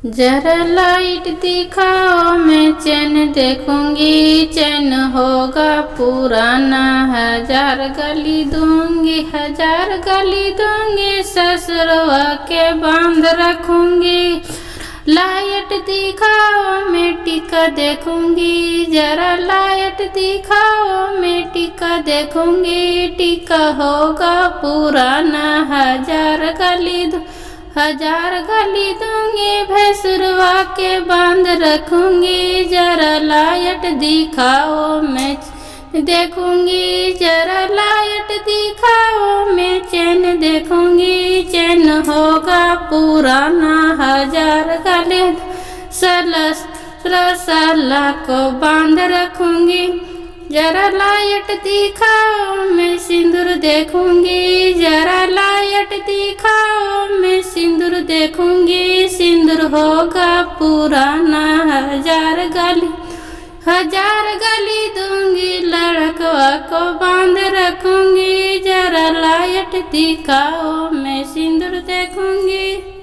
जरा लाइट दिखाओ, मैं चैन देखूंगी, चैन होगा पुराना। हजार गाली दूंगी, हजार गाली दूंगी, ससुरवा के बांध रखूंगी। लाइट दिखाओ, मैं टीका देखूंगी, जरा लाइट दिखाओ, मैं टीका देखूंगी। टीका होगा पुराना, हजार गाली दूंगी, भैंसुरवा के बांध रखूंगी। जरा लाइट दिखाओ, मैं देखूंगी, जरा लाइट दिखाओ, मैं चैन देखूंगी, चैन होगा पुराना। हजार गाली साला को बांध रखूंगी। जरा लाइट दिखाओ, मैं सिंदूर देखूंगी, जरा लाइट दिखाओ, मैं सिंदूर देखूंगी। सिंदूर होगा पुराना, हजार गाली दूंगी, लड़कवा को बांध रखूंगी। जरा लाइट दिखाओ, मैं सिंदूर देखूंगी।